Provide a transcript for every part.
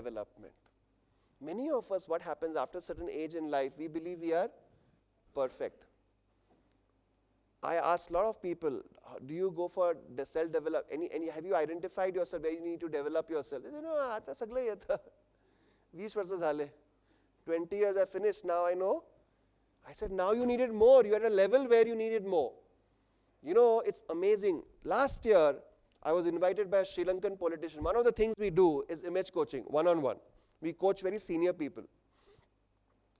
development. Many of us, what happens after a certain age in life, we believe we are perfect. I ask a lot of people, do you go for the self-develop, have you identified yourself where you need to develop yourself? They say, no, आता सगळं येतं. 20 वर्ष झाले. 20 years I finished, now I know. I said, now you need it more. You're at a level where you need it more. You know, it's amazing. Last year, I was invited by a Sri Lankan politician. One of the things we do is image coaching, one-on-one. We coach very senior people.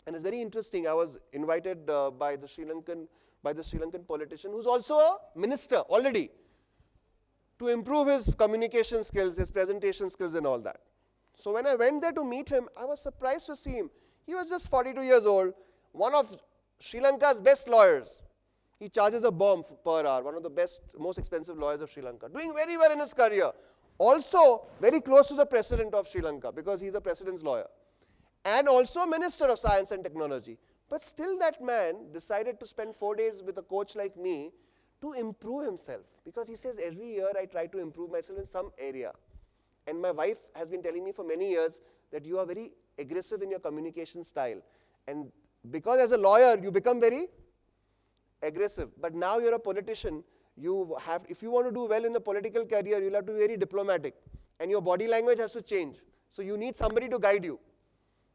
And it's very interesting. I was invited by the Sri Lankan politician, who's also a minister already, to improve his communication skills, his presentation skills and all that. So when I went there to meet him, I was surprised to see him. He was just 42 years old, one of Sri Lanka's best lawyers. He charges a bomb per hour, one of the best, most expensive lawyers of Sri Lanka, doing very well in his career. Also very close to the president of Sri Lanka, because he's the president's lawyer. And also Minister of Science and Technology. But still that man decided to spend 4 days with a coach like me to improve himself. Because he says, every year I try to improve myself in some area. And my wife has been telling me for many years that you are very aggressive in your communication style. And because as a lawyer, you become very aggressive. But now you're a politician. If you want to do well in the political career, you'll have to be very diplomatic. And your body language has to change. So you need somebody to guide you.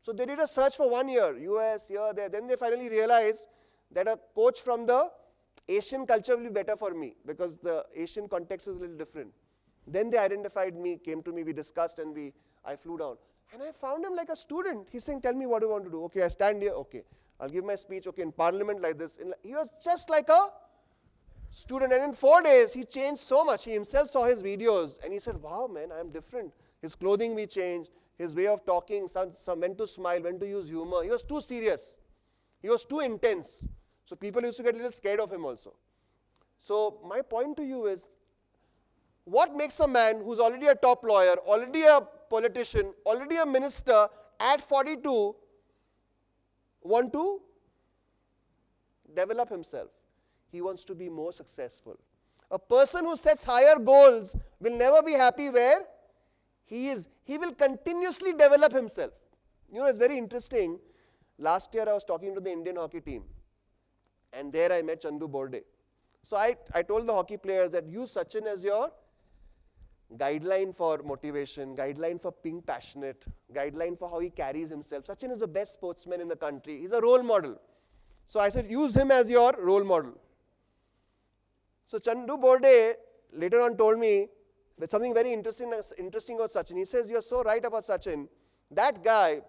So they did a search for 1 year, US, here, there. Then they finally realized that a coach from the Asian culture will be better for me, because the Asian context is a little different. Then they identified me, came to me, we discussed, and I flew down. And I found him like a student. He's saying, tell me what do you want to do. Okay, I stand here. Okay, I'll give my speech. Okay, in parliament like this. He was just like a student. And in 4 days, he changed so much. He himself saw his videos. And he said, wow, man, I'm different. His clothing we changed. His way of talking, when to smile, when to use humor. He was too serious. He was too intense. So people used to get a little scared of him also. So my point to you is, what makes a man who's already a top lawyer, already a politician, already a minister, at 42, want to develop himself? He wants to be more successful. A person who sets higher goals will never be happy where he is. He will continuously develop himself. You know, it's very interesting. Last year I was talking to the Indian hockey team, and there I met Chandu Borde. So I told the hockey players that use Sachin as your guideline for motivation, guideline for being passionate, guideline for how he carries himself. Sachin is the best sportsman in the country. He's a role model. So I said, use him as your role model. So Chandu Borde later on told me but something very interesting about Sachin. He says, you're so right about Sachin. That guy,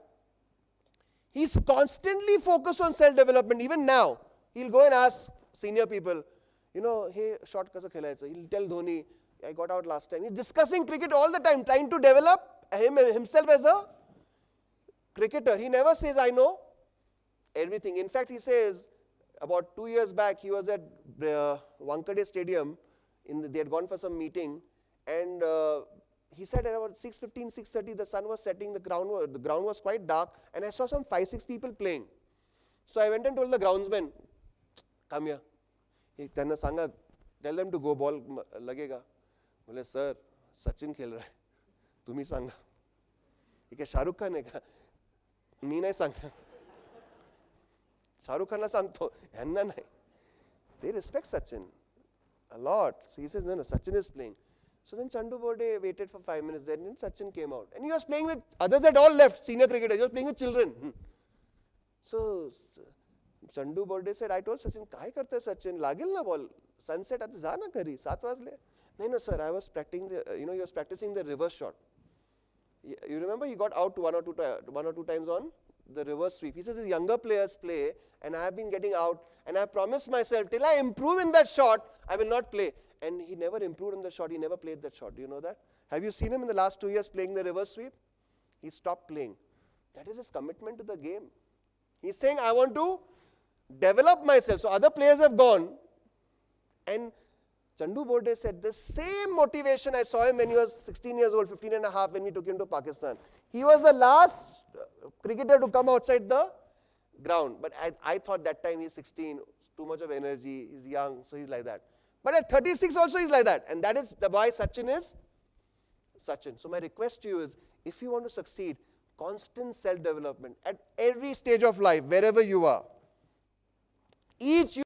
he's constantly focused on self-development. Even now, he'll go and ask senior people, you know, hey, shot kaisa khelaycha? He'll tell Dhoni, I got out last time. He's discussing cricket all the time, trying to develop himself as a cricketer. He never says, I know everything. In fact, he says, about 2 years back, he was at Wankhede Stadium. They had gone for some meeting. And he said at about 6:15, 6:30, the sun was setting, the ground was quite dark, and I saw some 5-6 people playing. So I went and told the groundsman, come here. Tell them to go, ball lagega. Bole, sir, Sachin khel raha hai. Tumhi sanga. He said, Shahrukh Khan hai ka? Me nahi sanga. Shahrukh Khan la sangto. Henna nahi. They respect Sachin a lot. So he says, no, Sachin is playing. So then Chandu Borde waited for 5 minutes, then Sachin came out. And he was playing with, others had all left, senior cricketers, he was playing with children. So Chandu Borde said, I told Sachin, kai karte Sachin, lagil na ball, sunset at za na kari, 7 vajle. No, sir, I was practicing he was practicing the reverse shot. You remember he got out one or two times on the reverse sweep. He says his younger players play, and I have been getting out, and I promised myself, till I improve in that shot, I will not play. And he never improved in the shot. He never played that shot. Do you know that? Have you seen him in the last 2 years playing the reverse sweep? He stopped playing. That is his commitment to the game. He's saying, I want to develop myself. So other players have gone. And Chandu Borde said, the same motivation I saw him when he was 16 years old, 15 and a half, when we took him to Pakistan. He was the last cricketer to come outside the ground. But I thought that time he's 16, too much of energy, he's young, so he's like that. But at 36 also he's like that. And that is the why Sachin is Sachin. So my request to you is, if you want to succeed, constant self-development at every stage of life, wherever you are. Each